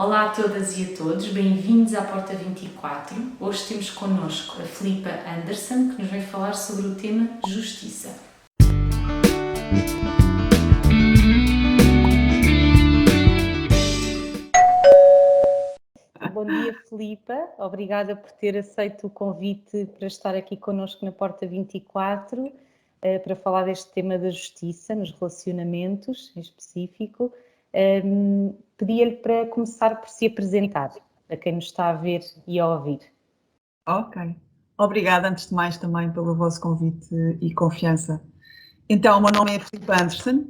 Olá a todas e a todos, bem-vindos à Porta 24. Hoje temos connosco a Filipa Anderson, que nos vem falar sobre o tema Justiça. Bom dia, Filipa. Obrigada por ter aceito o convite para estar aqui connosco na Porta 24, para falar deste tema da justiça nos relacionamentos, em específico. Pedia-lhe para começar por se apresentar, a quem nos está a ver e a ouvir. Ok. Obrigada, antes de mais, também pelo vosso convite e confiança. Então, o meu nome é Filipa Anderson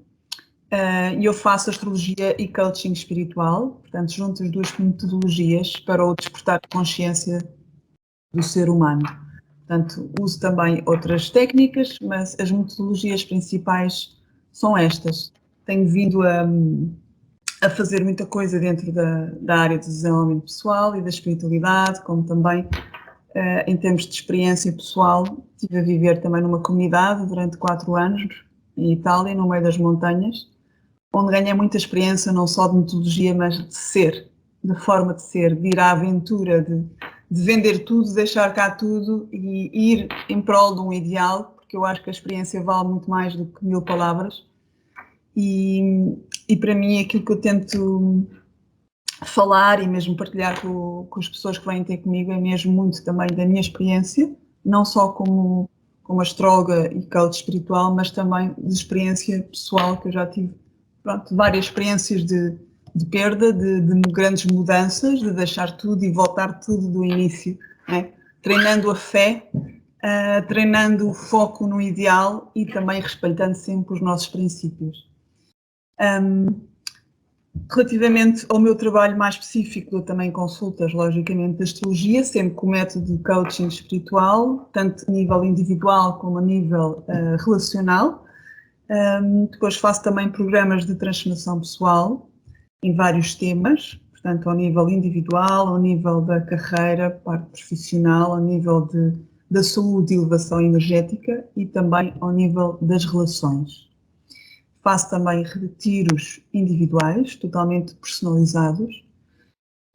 e eu faço astrologia e coaching espiritual, portanto, junto as duas metodologias para o despertar de consciência do ser humano. Portanto, uso também outras técnicas, mas as metodologias principais são estas. Tenho vindo a fazer muita coisa dentro da área do desenvolvimento pessoal e da espiritualidade, como também em termos de experiência pessoal. Estive a viver também numa comunidade durante 4 anos, em Itália, no meio das montanhas, onde ganhei muita experiência, não só de metodologia, mas de ser, de forma de ser, de ir à aventura, de vender tudo, deixar cá tudo e ir em prol de um ideal, porque eu acho que a experiência vale muito mais do que 1000 palavras. E para mim, aquilo que eu tento falar e mesmo partilhar com as pessoas que vêm ter comigo é mesmo muito também da minha experiência, não só como astróloga e coach espiritual, mas também de experiência pessoal, que eu já tive, pronto, várias experiências de perda, de grandes mudanças, de deixar tudo e voltar tudo do início, né? Treinando a fé, treinando o foco no ideal e também respeitando sempre os nossos princípios. Relativamente ao meu trabalho mais específico, dou também consultas, logicamente, de astrologia, sempre com o método de coaching espiritual, tanto a nível individual como a nível relacional. Depois faço também programas de transformação pessoal em vários temas, portanto, ao nível individual, ao nível da carreira, parte profissional, ao nível da saúde e elevação energética e também ao nível das relações. Faço também retiros individuais, totalmente personalizados,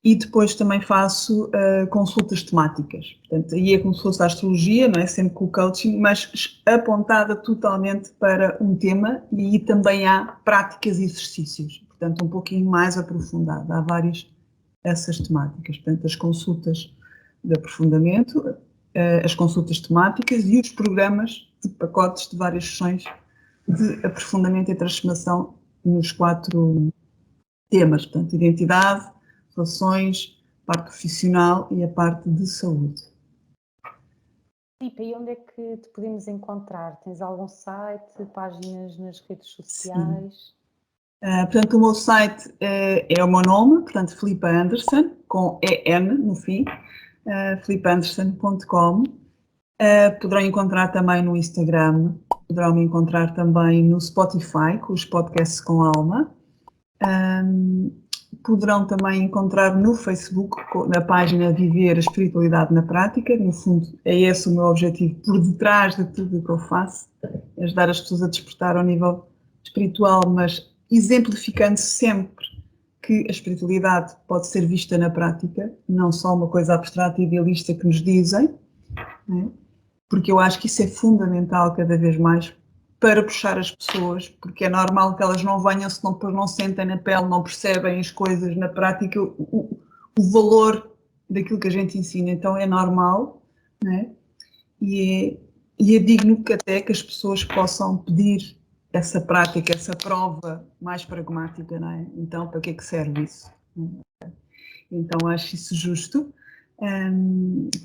e depois também faço consultas temáticas. Portanto, aí é como se fosse a astrologia, não é? Sempre com o coaching, mas apontada totalmente para um tema, e aí também há práticas e exercícios, portanto, um pouquinho mais aprofundado. Há várias essas temáticas, portanto, as consultas de aprofundamento, as consultas temáticas e os programas de pacotes de várias sessões de aprofundamento e transformação nos 4 temas, portanto, identidade, relações, parte profissional e a parte de saúde. E onde é que te podemos encontrar? Tens algum site, páginas nas redes sociais? Portanto, o meu site é o meu nome, portanto, Filipa Anderson, com EN no fim, filipaanderson.com. Poderão encontrar também no Instagram, poderão me encontrar também no Spotify, com os podcasts com alma. Poderão também encontrar no Facebook, na página Viver a Espiritualidade na Prática. No fundo, é esse o meu objetivo por detrás de tudo o que eu faço, ajudar as pessoas a despertar ao nível espiritual, mas exemplificando sempre que a espiritualidade pode ser vista na prática, não só uma coisa abstrata e idealista que nos dizem, né? Porque eu acho que isso é fundamental cada vez mais para puxar as pessoas, porque é normal que elas não venham se depois não sentem na pele, não percebem as coisas na prática, o valor daquilo que a gente ensina. Então é normal, né? E é digno que até que as pessoas possam pedir essa prática, essa prova mais pragmática, não é? Então, para que é que serve isso? Então, acho isso justo.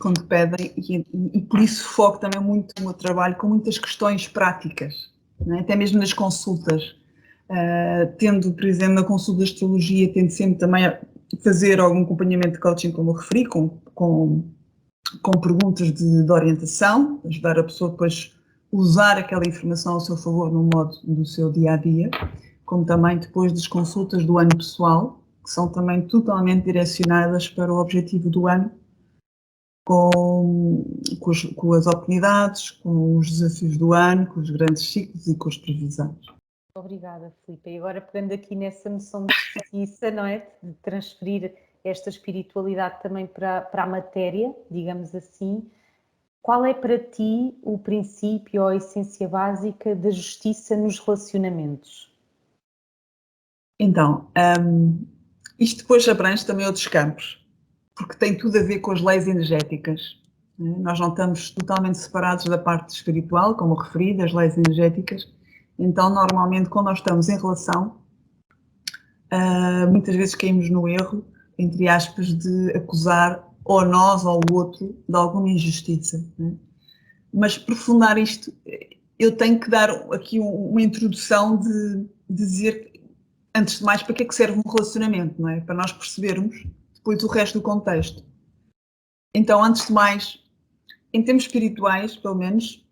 Quando pedem, e por isso foco também muito no meu trabalho com muitas questões práticas, não é? Até mesmo nas consultas. Tendo, por exemplo, na consulta de astrologia, tendo sempre também a fazer algum acompanhamento de coaching, como eu referi, com perguntas de orientação, ajudar a pessoa depois a usar aquela informação ao seu favor no modo do seu dia-a-dia, como também depois das consultas do ano pessoal, que são também totalmente direcionadas para o objetivo do ano, com as oportunidades, com os desafios do ano, com os grandes ciclos e com as previsões. Obrigada, Filipe. E agora pegando aqui nessa noção de justiça, não é? De transferir esta espiritualidade também para a matéria, digamos assim. Qual é para ti o princípio ou a essência básica da justiça nos relacionamentos? Então, isto depois abrange também outros campos, porque tem tudo a ver com as leis energéticas. Nós não estamos totalmente separados da parte espiritual, como referi, das leis energéticas. Então, normalmente, quando nós estamos em relação, muitas vezes caímos no erro, entre aspas, de acusar ou nós ou o outro de alguma injustiça. Mas aprofundar isto, eu tenho que dar aqui uma introdução de dizer, antes de mais, para que é que serve um relacionamento, não é? Para nós percebermos depois o resto do contexto. Então, antes de mais, em termos espirituais, pelo menos,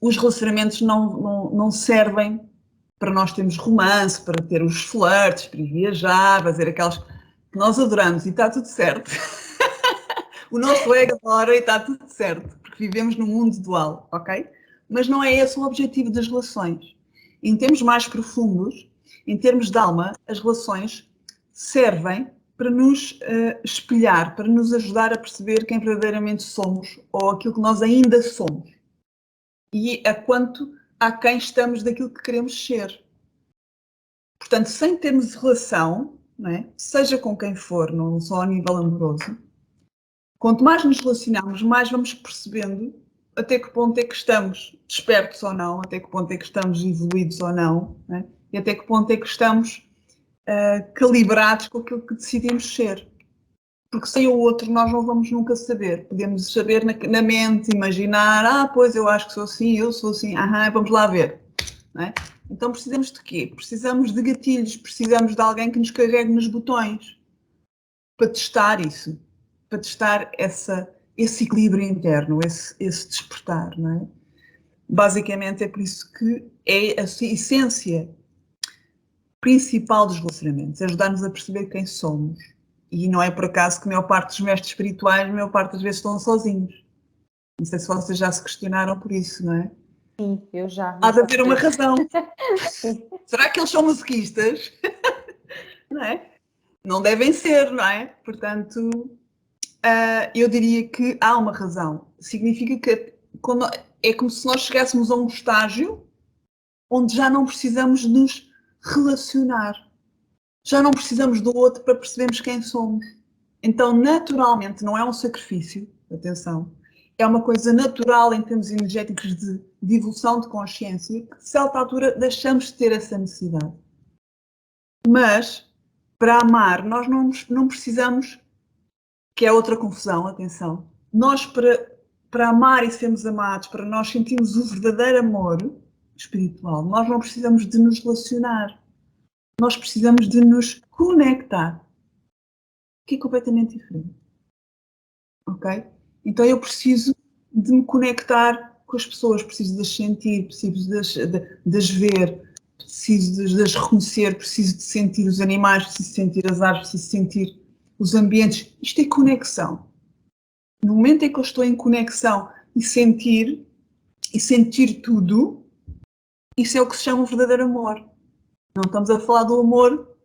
os relacionamentos não servem para nós termos romance, para ter os flirts, para ir viajar, fazer aquelas que nós adoramos e está tudo certo. O nosso ego adora e está tudo certo, porque vivemos num mundo dual, ok? Mas não é esse o objetivo das relações. Em termos mais profundos, em termos de alma, as relações servem para nos espelhar, para nos ajudar a perceber quem verdadeiramente somos ou aquilo que nós ainda somos. E a quanto a quem estamos daquilo que queremos ser. Portanto, sem termos relação, não é? Seja com quem for, não só a nível amoroso, quanto mais nos relacionamos, mais vamos percebendo até que ponto é que estamos despertos ou não, até que ponto é que estamos evoluídos ou não, é? E até que ponto é que estamos calibrados com aquilo que decidimos ser. Porque sem o outro nós não vamos nunca saber. Podemos saber na mente, imaginar, pois eu acho que sou assim, eu sou assim, vamos lá ver. Não é? Então precisamos de quê? Precisamos de gatilhos, precisamos de alguém que nos carregue nos botões para testar isso, para testar esse equilíbrio interno, esse despertar, não é? Basicamente é por isso que é a essência principal dos relacionamentos, é ajudar-nos a perceber quem somos. E não é por acaso que a maior parte dos mestres espirituais, a maior parte das vezes estão sozinhos. Não sei se vocês já se questionaram por isso, não é? Sim, eu já. Há de haver uma razão. Sim. Será que eles são masoquistas? Não é? Não devem ser, não é? Portanto, eu diria que há uma razão. Significa que é como se nós chegássemos a um estágio onde já não precisamos nos relacionar. Já não precisamos do outro para percebermos quem somos. Então, naturalmente, não é um sacrifício, atenção, é uma coisa natural em termos energéticos de evolução de consciência, que, de certa altura, deixamos de ter essa necessidade. Mas, para amar, nós não precisamos, que é outra confusão, atenção, nós para amar e sermos amados, para nós sentirmos o verdadeiro amor espiritual, nós não precisamos de nos relacionar, nós precisamos de nos conectar, que é completamente diferente. Ok? Então eu preciso de me conectar com as pessoas, preciso de as sentir, preciso de as ver, preciso de as reconhecer, preciso de sentir os animais, preciso de sentir as árvores, preciso de sentir os ambientes. Isto é conexão. No momento em que eu estou em conexão e sentir tudo, isso é o que se chama um verdadeiro amor. Não estamos a falar do amor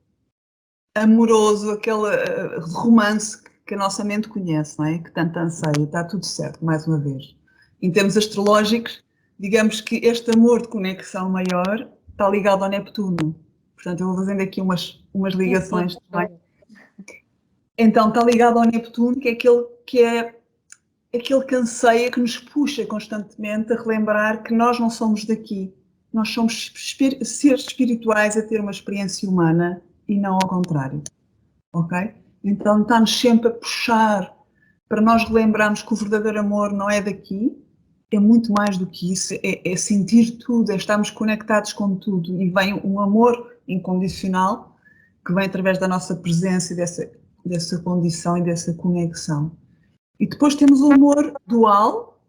amoroso, aquele romance que a nossa mente conhece, não é? Que tanto anseia, está tudo certo, mais uma vez. Em termos astrológicos, digamos que este amor de conexão maior está ligado ao Neptuno. Portanto, eu vou fazendo aqui umas ligações. Sim. Então, está ligado ao Neptuno, que é aquele que anseia, que nos puxa constantemente a relembrar que nós não somos daqui. Nós somos seres espirituais a ter uma experiência humana e não ao contrário. Ok? Então está-nos sempre a puxar para nós relembrarmos que o verdadeiro amor não é daqui, é muito mais do que isso, é sentir tudo, é estarmos conectados com tudo e vem um amor incondicional que vem através da nossa presença e dessa condição e dessa conexão. E depois temos o amor dual,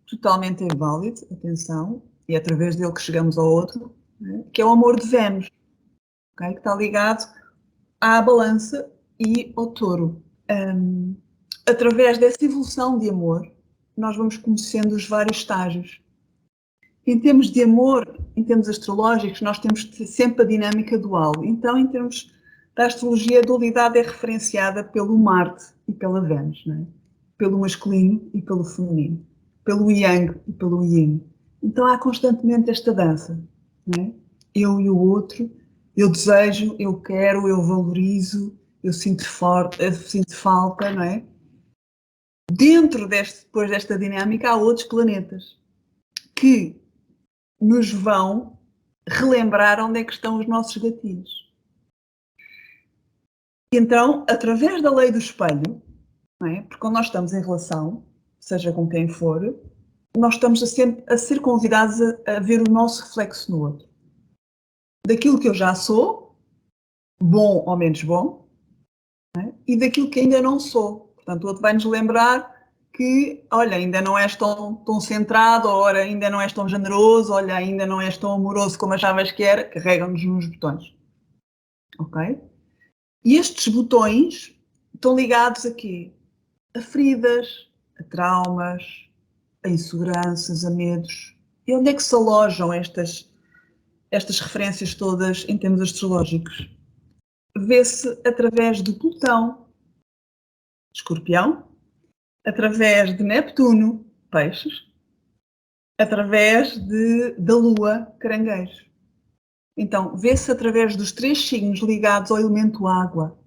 totalmente inválido, atenção, e é através dele que chegamos ao outro, né? Que é o amor de Vênus, okay? Que está ligado à balança e ao touro. Através dessa evolução de amor, nós vamos conhecendo os vários estágios. Em termos de amor, em termos astrológicos, nós temos sempre a dinâmica dual. Então, em termos da astrologia, a dualidade é referenciada pelo Marte e pela Vênus, não é? Pelo masculino e pelo feminino, pelo Yang e pelo Yin. Então há constantemente esta dança, não é? Eu e o outro, eu desejo, eu quero, eu valorizo, eu sinto falta, não é? Depois desta dinâmica, há outros planetas que nos vão relembrar onde é que estão os nossos gatilhos. Então, através da lei do espelho, não é? Porque quando nós estamos em relação, seja com quem for, nós estamos a ser convidados a ver o nosso reflexo no outro. Daquilo que eu já sou, bom ou menos bom, é? E daquilo que ainda não sou. Portanto, o outro vai nos lembrar que, olha, ainda não és tão centrado, ou ora, ainda não és tão generoso, olha, ainda não és tão amoroso como achavas que era, carregam-nos nos botões. Ok? E estes botões estão ligados a quê? A feridas, a traumas, a inseguranças, a medos. E onde é que se alojam estas referências todas em termos astrológicos? Vê-se através do Plutão, Escorpião, através de Neptuno, Peixes, através da Lua, Caranguejo. Então, vê-se através dos 3 signos ligados ao elemento água.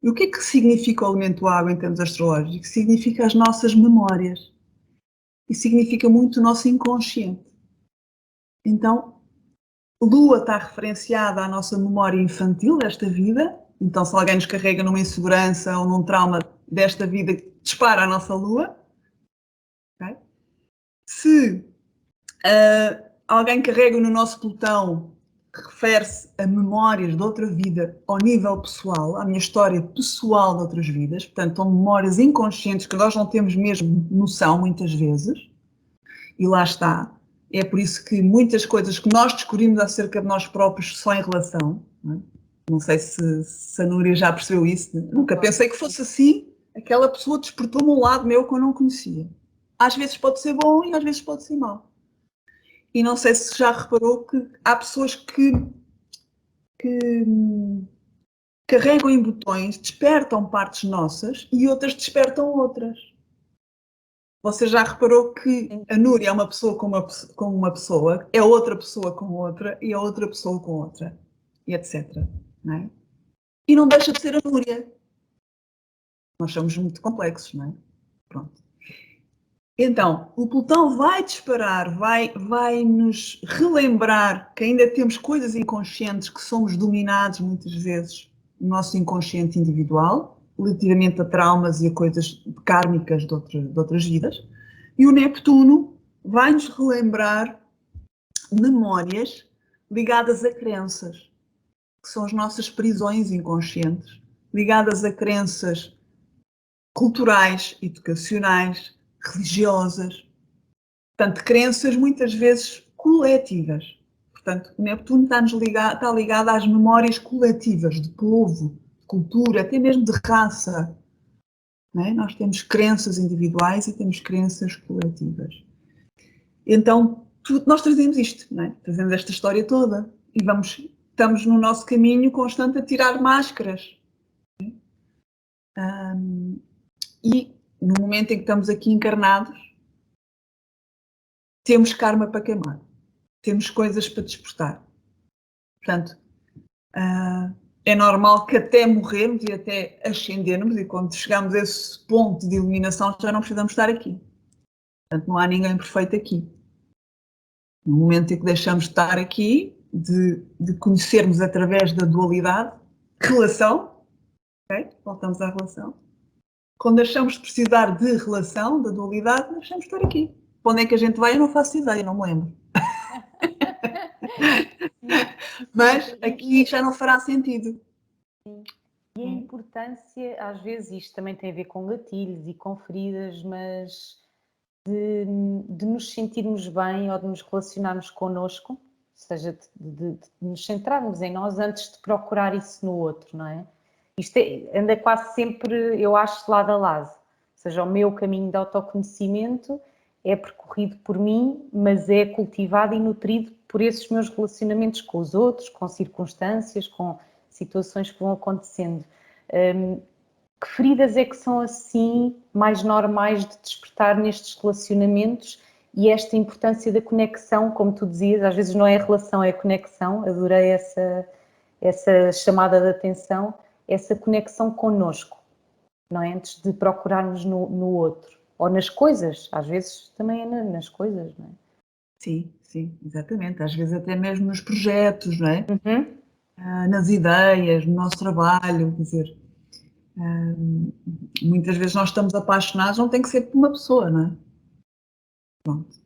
E o que é que significa o elemento água em termos astrológicos? Significa as nossas memórias. E significa muito o nosso inconsciente. Então, Lua está referenciada à nossa memória infantil desta vida. Então, se alguém nos carrega numa insegurança ou num trauma desta vida, dispara a nossa Lua. Okay? Se alguém carrega no nosso Plutão, refere-se a memórias de outra vida ao nível pessoal, à minha história pessoal de outras vidas. Portanto, são memórias inconscientes que nós não temos mesmo noção, muitas vezes. E lá está. É por isso que muitas coisas que nós descobrimos acerca de nós próprios só em relação. Não sei se a Núria já percebeu isso. Nunca pensei que fosse assim. Aquela pessoa despertou-me um lado meu que eu não conhecia. Às vezes pode ser bom e às vezes pode ser mau. E não sei se já reparou que há pessoas que carregam em botões, despertam partes nossas e outras despertam outras. Você já reparou que a Núria é uma pessoa com uma pessoa, é outra pessoa com outra e é outra pessoa com outra, e etc. Não é? E não deixa de ser a Núria. Nós somos muito complexos, não é? Pronto. Então, o Plutão vai disparar, vai nos relembrar que ainda temos coisas inconscientes que somos dominados muitas vezes no nosso inconsciente individual, relativamente a traumas e a coisas kármicas de outras vidas. E o Neptuno vai nos relembrar memórias ligadas a crenças, que são as nossas prisões inconscientes, ligadas a crenças culturais, educacionais, religiosas. Portanto, crenças muitas vezes coletivas. Portanto, o Neptuno está ligado às memórias coletivas de povo, de cultura, até mesmo de raça. Não é? Nós temos crenças individuais e temos crenças coletivas. Então, nós trazemos isto, não é? Trazemos esta história toda e estamos no nosso caminho constante a tirar máscaras. E no momento em que estamos aqui encarnados, temos karma para queimar, temos coisas para despertar. Portanto, é normal que até morrermos e até ascendermos, e quando chegamos a esse ponto de iluminação já não precisamos estar aqui. Portanto, não há ninguém perfeito aqui. No momento em que deixamos de estar aqui, de conhecermos através da dualidade, relação, okay? Voltamos à relação. Quando deixamos de precisar de relação, da dualidade, deixamos de estar aqui. Para onde é que a gente vai? Eu não faço ideia, não me lembro. Mas aqui já não fará sentido. E a importância, às vezes, isto também tem a ver com gatilhos e com feridas, mas de nos sentirmos bem ou de nos relacionarmos connosco, ou seja, de nos centrarmos em nós antes de procurar isso no outro, não é? Isto anda quase sempre, eu acho, lado a lado. Ou seja, o meu caminho de autoconhecimento é percorrido por mim, mas é cultivado e nutrido por esses meus relacionamentos com os outros, com circunstâncias, com situações que vão acontecendo. Que feridas é que são assim mais normais de despertar nestes relacionamentos e esta importância da conexão, como tu dizias, às vezes não é a relação, é a conexão, adorei essa chamada de atenção, essa conexão connosco, não é? Antes de procurarmos no outro, ou nas coisas, às vezes também é nas coisas, não é? Sim, sim, exatamente. Às vezes até mesmo nos projetos, não é? Uhum. Nas ideias, no nosso trabalho, quer dizer, muitas vezes nós estamos apaixonados, não tem que ser por uma pessoa, não é? Pronto.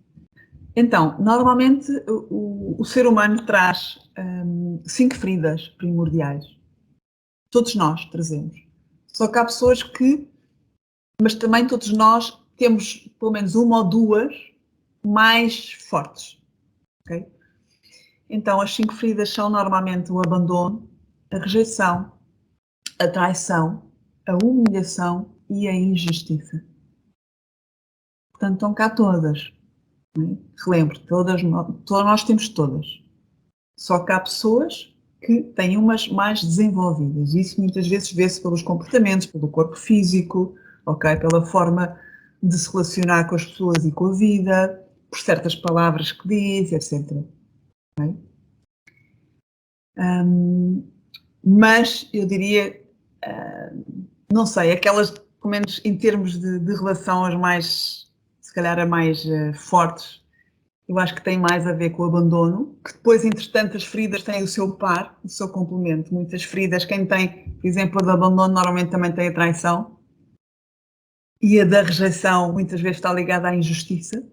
Então, normalmente o ser humano traz 5 feridas primordiais. Todos nós trazemos. Só que há pessoas que, mas também todos nós temos pelo menos uma ou duas mais fortes. Okay? Então, as 5 feridas são normalmente o abandono, a rejeição, a traição, a humilhação e a injustiça. Portanto, estão cá todas. Relembro, todos nós temos todas. Só que há pessoas que têm umas mais desenvolvidas. Isso muitas vezes vê-se pelos comportamentos, pelo corpo físico, okay? Pela forma de se relacionar com as pessoas e com a vida, por certas palavras que diz, etc. Okay? Mas eu diria, não sei, aquelas, pelo menos em termos de relação, as mais, se calhar, as mais fortes, eu acho que tem mais a ver com o abandono, que depois, entretanto, as feridas têm o seu par, o seu complemento. Muitas feridas, quem tem, por exemplo, a do abandono, normalmente também tem a traição. E a da rejeição, muitas vezes, está ligada à injustiça.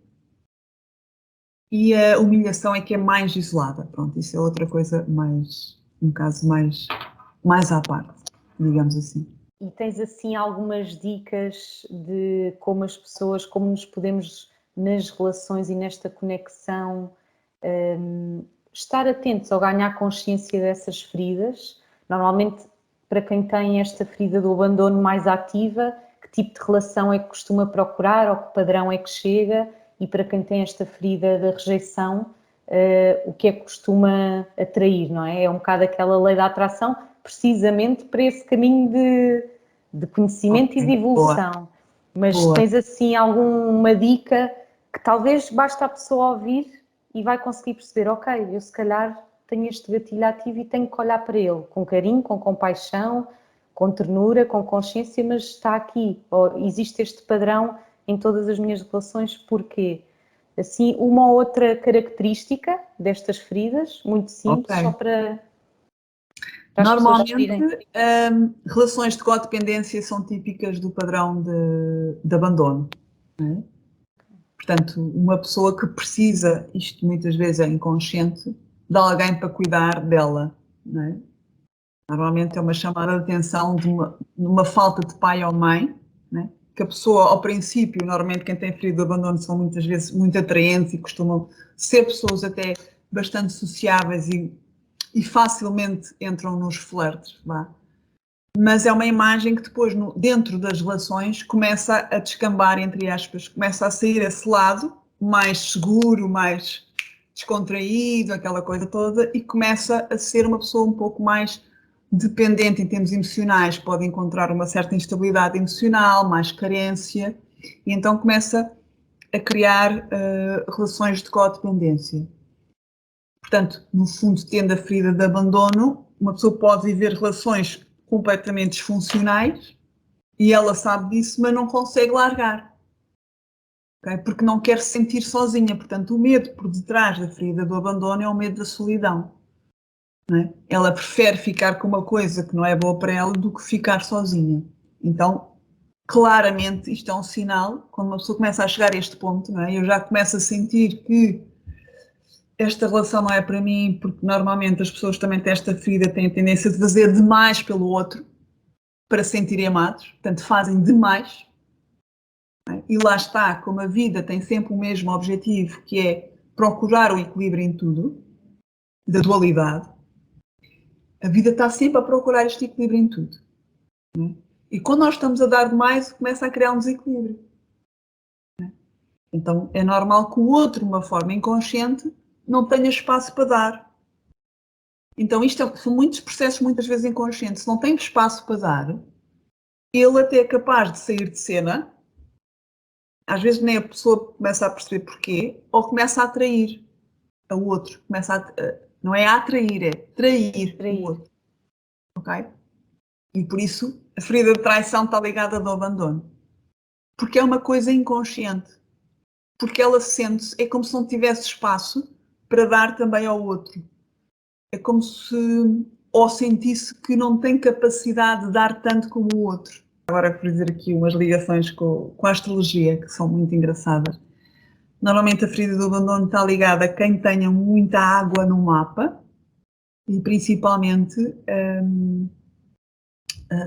E a humilhação é que é mais isolada. Pronto, isso é outra coisa mais, um caso mais à parte, digamos assim. E tens assim algumas dicas de como as pessoas, como nos podemos nas relações e nesta conexão estar atentos ou ganhar consciência dessas feridas? Normalmente, para quem tem esta ferida do abandono mais ativa, que tipo de relação é que costuma procurar ou que padrão é que chega? E para quem tem esta ferida da rejeição, o que é que costuma atrair, não é? É um bocado aquela lei da atração, precisamente para esse caminho de conhecimento e de evolução. Boa. Mas Boa. tens assim alguma dica que talvez basta a pessoa ouvir e vai conseguir perceber, ok, eu se calhar tenho este gatilho ativo e tenho que olhar para ele com carinho, com compaixão, com ternura, com consciência, mas está aqui, ou existe este padrão em todas as minhas relações, porquê? Assim, uma ou outra característica destas feridas, muito simples, Okay. só para as pessoas Normalmente, perceberem. relações de codependência são típicas do padrão de abandono. Não é? Portanto, uma pessoa que precisa, isto muitas vezes é inconsciente, de alguém para cuidar dela. Não é? Normalmente é uma chamada de atenção de uma falta de pai ou mãe, não é? Que a pessoa, ao princípio, normalmente quem tem ferido de abandono são muitas vezes muito atraentes e costumam ser pessoas até bastante sociáveis e facilmente entram nos flertes, vá. Mas é uma imagem que depois, dentro das relações, começa a descambar, entre aspas, começa a sair esse lado mais seguro, mais descontraído, aquela coisa toda, e começa a ser uma pessoa um pouco mais dependente em termos emocionais, pode encontrar uma certa instabilidade emocional, mais carência, e então começa a criar relações de codependência. Portanto, no fundo, tendo a ferida de abandono, uma pessoa pode viver relações completamente disfuncionais e ela sabe disso, mas não consegue largar. Okay? Porque não quer se sentir sozinha. Portanto, o medo por detrás da ferida do abandono é o medo da solidão. Não é? Ela prefere ficar com uma coisa que não é boa para ela do que ficar sozinha. Então, claramente, isto é um sinal, quando uma pessoa começa a chegar a este ponto, não é? Eu já começo a sentir que esta relação não é para mim, porque normalmente as pessoas também têm esta ferida, têm a tendência de fazer demais pelo outro para se sentirem amados, portanto fazem demais. E lá está, como a vida tem sempre o mesmo objetivo, que é procurar o equilíbrio em tudo, da dualidade, a vida está sempre a procurar este equilíbrio em tudo. E quando nós estamos a dar demais, começa a criar um desequilíbrio. Então é normal que o outro, de uma forma inconsciente, não tenha espaço para dar. Então são muitos processos, muitas vezes inconscientes. Se não tem espaço para dar, ele até é capaz de sair de cena, às vezes nem a pessoa começa a perceber porquê, ou começa a atrair a outro. Não é a atrair, é trair o outro. Ok? E por isso a ferida de traição está ligada ao abandono. Porque é uma coisa inconsciente. Porque ela sente, é como se não tivesse espaço para dar também ao outro. É como se ou sentisse que não tem capacidade de dar tanto como o outro. Agora vou fazer aqui umas ligações com a astrologia, que são muito engraçadas. Normalmente a ferida do abandono está ligada a quem tenha muita água no mapa e principalmente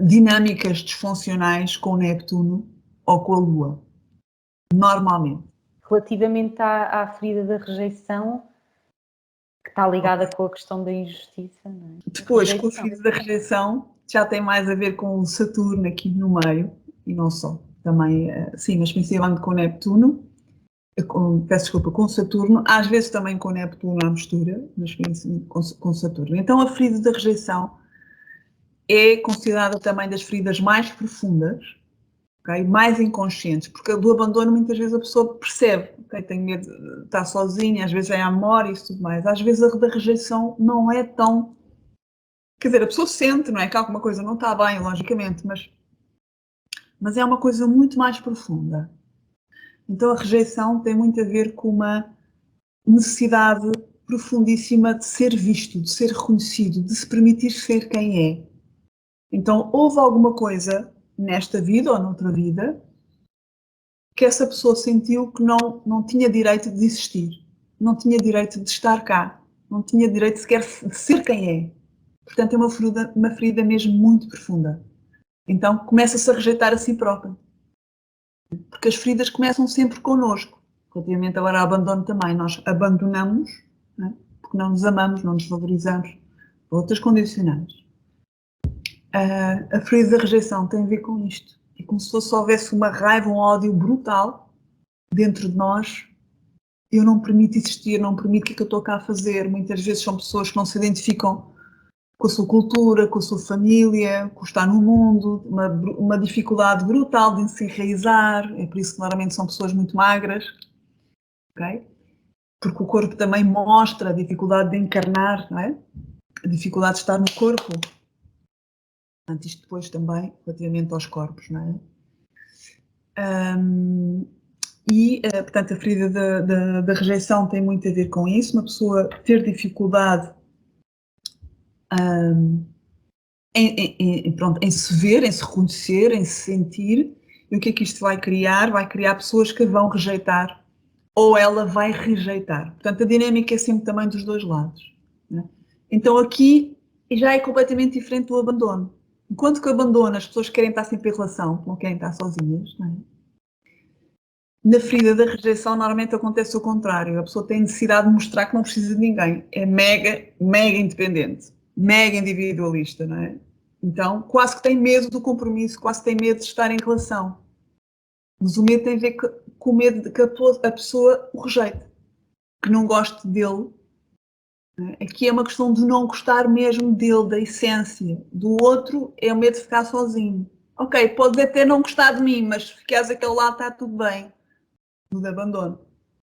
dinâmicas disfuncionais com o Neptuno ou com a Lua, normalmente. Relativamente à ferida da rejeição, que está ligada com a questão da injustiça, não é? Depois, com a ferida da rejeição, já tem mais a ver com o Saturno aqui no meio, e não só, também, sim, mas principalmente com o Neptuno, peço desculpa, com Saturno, às vezes também com Neptuno à mistura, mas com Saturno. Então a ferida da rejeição é considerada também das feridas mais profundas, okay? Mais inconscientes, porque do abandono muitas vezes a pessoa percebe, okay? Tem medo de estar sozinha, às vezes é a memória e isso tudo mais. Às vezes a da rejeição não é tão... Quer dizer, a pessoa sente, não é? Que alguma coisa não está bem, logicamente, mas é uma coisa muito mais profunda. Então a rejeição tem muito a ver com uma necessidade profundíssima de ser visto, de ser reconhecido, de se permitir ser quem é. Então houve alguma coisa nesta vida ou noutra vida que essa pessoa sentiu que não tinha direito de existir, não tinha direito de estar cá, não tinha direito sequer de ser quem é. Portanto é uma ferida mesmo muito profunda. Então começa-se a rejeitar a si própria. Porque as feridas começam sempre connosco. Relativamente agora ao abandono também, nós abandonamos, não é? Porque não nos amamos, não nos valorizamos, outras condicionantes. A ferida da rejeição tem a ver com isto. É como se houvesse uma raiva, um ódio brutal dentro de nós. Eu não permito existir, não permito o que é que eu estou cá a fazer. Muitas vezes são pessoas que não se identificam com a sua cultura, com a sua família, com estar no mundo, uma dificuldade brutal de se enraizar, é por isso que normalmente são pessoas muito magras, okay? Porque o corpo também mostra a dificuldade de encarnar, não é? A dificuldade de estar no corpo. Portanto, isto depois também relativamente aos corpos, não é? Portanto, a ferida da rejeição tem muito a ver com isso, uma pessoa ter dificuldade em se ver, em se reconhecer, em se sentir. E o que é que isto vai criar? Vai criar pessoas que vão rejeitar ou ela vai rejeitar. Portanto, a dinâmica é sempre também dos dois lados, né? Então aqui já é completamente diferente do abandono. Enquanto que o abandono, as pessoas querem estar sempre em relação, não querem estar sozinhas, não é? Na ferida da rejeição, normalmente acontece o contrário. A pessoa tem necessidade de mostrar que não precisa de ninguém. É mega, mega independente, mega individualista, não é? Então, quase que tem medo do compromisso, quase que tem medo de estar em relação. Mas o medo tem a ver com o medo de que a pessoa o rejeite, que não goste dele. Aqui é uma questão de não gostar mesmo dele, da essência. Do outro é o medo de ficar sozinho. Ok, pode até não gostar de mim, mas se ficares àquele lado está tudo bem. O de abandono.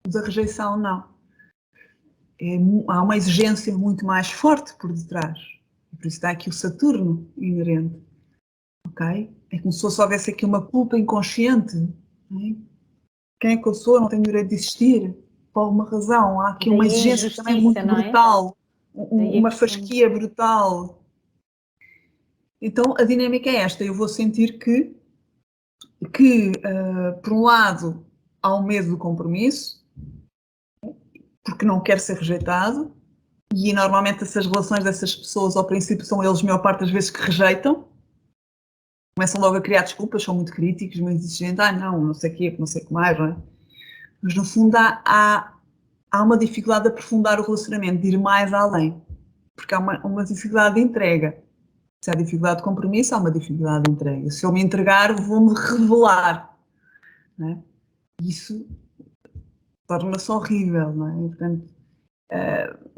O da rejeição, não. Há uma exigência muito mais forte por detrás. Por isso está aqui o Saturno inerente. Ok? É como se houvesse aqui uma culpa inconsciente. Quem é que eu sou? Eu não tenho direito de existir. Por alguma razão. Há aqui uma exigência também muito brutal. Uma fasquia brutal. Então a dinâmica é esta. Eu vou sentir que por um lado, há um medo do compromisso, porque não quer ser rejeitado, e normalmente essas relações dessas pessoas, ao princípio, são eles, a maior parte das vezes, que rejeitam. Começam logo a criar desculpas, são muito críticos, muito exigentes. Não sei o quê, não sei o que mais, não é? Mas, no fundo, há uma dificuldade de aprofundar o relacionamento, de ir mais além. Porque há uma dificuldade de entrega. Se há dificuldade de compromisso, há uma dificuldade de entrega. Se eu me entregar, vou-me revelar. Não é? Isso torna-se horrível, não é? E, portanto,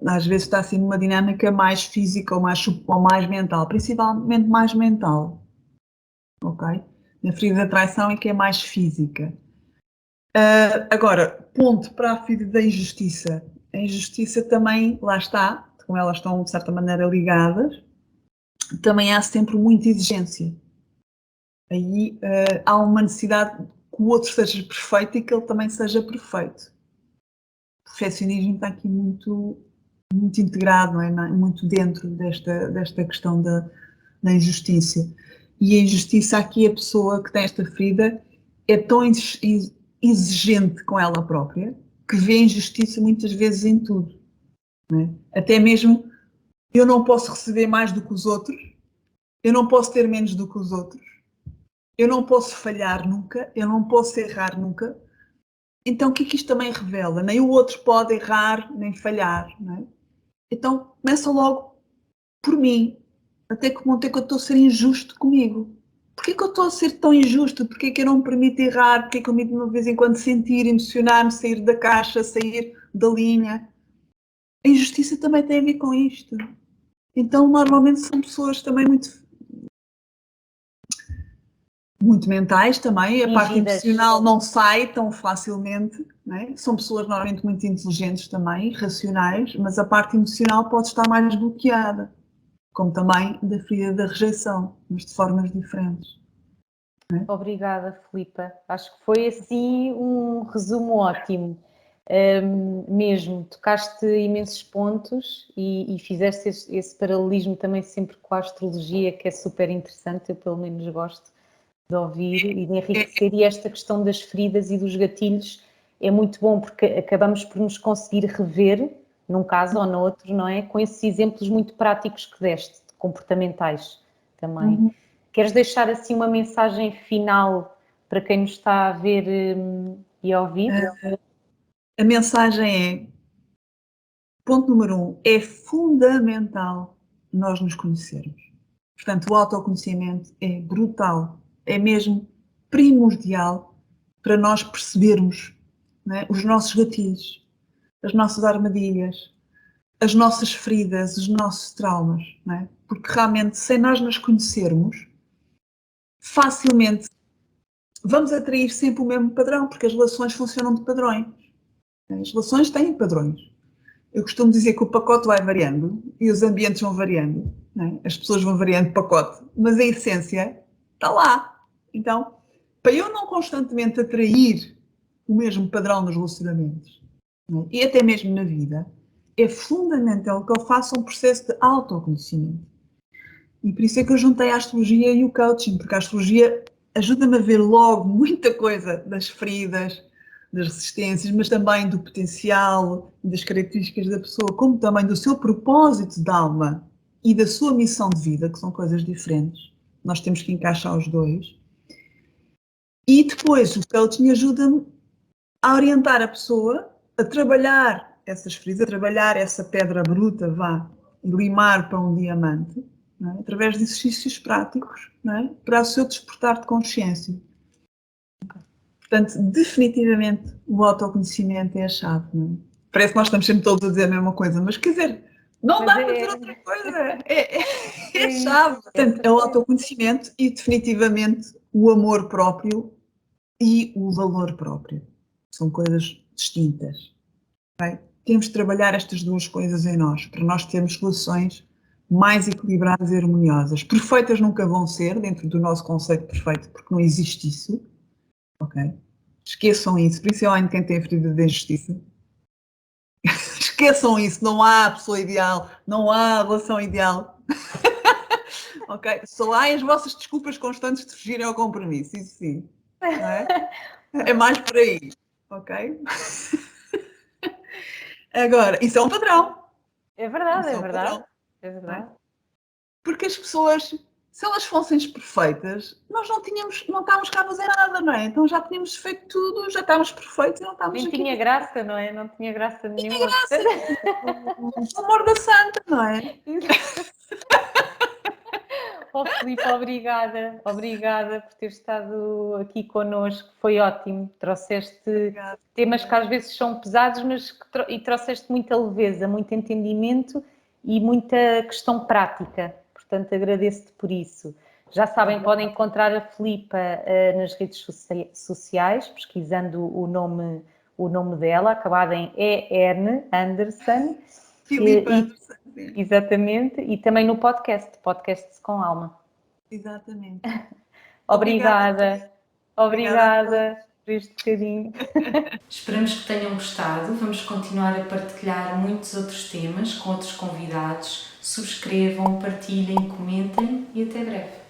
às vezes está assim numa dinâmica mais física ou mais mental, principalmente mais mental, ok? Na ferida da traição é que é mais física. Agora, ponto para a ferida da injustiça. A injustiça também, lá está, como elas estão de certa maneira ligadas, também há sempre muita exigência. Aí há uma necessidade que o outro seja perfeito e que ele também seja perfeito. O perfeccionismo está aqui muito integrado, não é? Muito dentro desta questão da injustiça. E a injustiça aqui, a pessoa que tem esta ferida é tão exigente com ela própria que vê a injustiça muitas vezes em tudo. Não é? Até mesmo, eu não posso receber mais do que os outros, eu não posso ter menos do que os outros, eu não posso falhar nunca, eu não posso errar nunca. Então, o que é que isto também revela? Nem o outro pode errar, nem falhar. Não é? Então, começa logo por mim. Até que ponto é que eu estou a ser injusto comigo? Porquê que eu estou a ser tão injusto? Porquê que eu não me permito errar? Porquê que eu me permito de vez em quando sentir, emocionar-me, sair da caixa, sair da linha? A injustiça também tem a ver com isto. Então, normalmente são pessoas também muito mentais também, a parte emocional não sai tão facilmente, não é? São pessoas normalmente muito inteligentes também, racionais, mas a parte emocional pode estar mais bloqueada, como também da ferida da rejeição, mas de formas diferentes. Obrigada, Filipa. Acho que foi assim um resumo ótimo. Mesmo, tocaste imensos pontos e fizeste esse paralelismo também sempre com a astrologia, que é super interessante, eu pelo menos gosto de ouvir e de enriquecer, e esta questão das feridas e dos gatilhos é muito bom porque acabamos por nos conseguir rever, num caso ou no outro, não é? Com esses exemplos muito práticos que deste, comportamentais também. Uhum. Queres deixar assim uma mensagem final para quem nos está a ver e a ouvir? A mensagem é, ponto número 1, é fundamental nós nos conhecermos. Portanto, o autoconhecimento é brutal, é mesmo primordial para nós percebermos, não é, os nossos gatilhos, as nossas armadilhas, as nossas feridas, os nossos traumas, não é? Porque realmente, sem nós nos conhecermos, facilmente vamos atrair sempre o mesmo padrão, porque as relações funcionam de padrões. As relações têm padrões. Eu costumo dizer que o pacote vai variando e os ambientes vão variando, não é? As pessoas vão variando de pacote, mas a essência está lá. Então, para eu não constantemente atrair o mesmo padrão nos relacionamentos, não é? E até mesmo na vida, é fundamental que eu faça um processo de autoconhecimento. E por isso é que eu juntei a astrologia e o coaching, porque a astrologia ajuda-me a ver logo muita coisa das feridas, das resistências, mas também do potencial, das características da pessoa, como também do seu propósito de alma e da sua missão de vida, que são coisas diferentes. Nós temos que encaixar os dois. E depois o coaching ajuda-me a orientar a pessoa a trabalhar essas feridas, a trabalhar essa pedra bruta, vá, e limar para um diamante, não é? Através de exercícios práticos, não é? Para o seu despertar de consciência. Portanto, definitivamente o autoconhecimento é a chave. Não é? Parece que nós estamos sempre todos a dizer a mesma coisa, mas quer dizer, não dá para dizer outra coisa, é a chave. Portanto, é o autoconhecimento e definitivamente o amor próprio e o valor próprio. São coisas distintas. Okay? Temos de trabalhar estas duas coisas em nós, para nós termos relações mais equilibradas e harmoniosas. Perfeitas nunca vão ser, dentro do nosso conceito perfeito, porque não existe isso. Ok? Esqueçam isso, principalmente quem tem a ferida de injustiça. Esqueçam isso, não há pessoa ideal, não há relação ideal. Ok? Só há as vossas desculpas constantes de fugirem ao compromisso, isso sim. Não é? É mais por aí. Ok? Agora, isso é um padrão. É verdade, Isso é é um verdade. padrão. É verdade. Porque as pessoas, se elas fossem perfeitas, nós não estávamos cá a fazer nada, não é? Então já tínhamos feito tudo, já estávamos perfeitos e não estávamos Nem aqui. tinha graça, não é? Não tinha graça nenhuma. Graça, o amor da santa, não é? Oh, Filipe, obrigada por ter estado aqui connosco, foi ótimo, trouxeste Obrigada. temas que às vezes são pesados, mas e trouxeste muita leveza, muito entendimento e muita questão prática, portanto agradeço-te por isso. Já sabem, podem encontrar a Filipa nas redes sociais, pesquisando o nome dela, acabado em EN Anderson. Filipe Anderson. Exatamente, e também no podcast com Alma. Exatamente. Obrigada por este bocadinho. Esperamos que tenham gostado. Vamos continuar a partilhar muitos outros temas com outros convidados. Subscrevam, partilhem, comentem e até breve.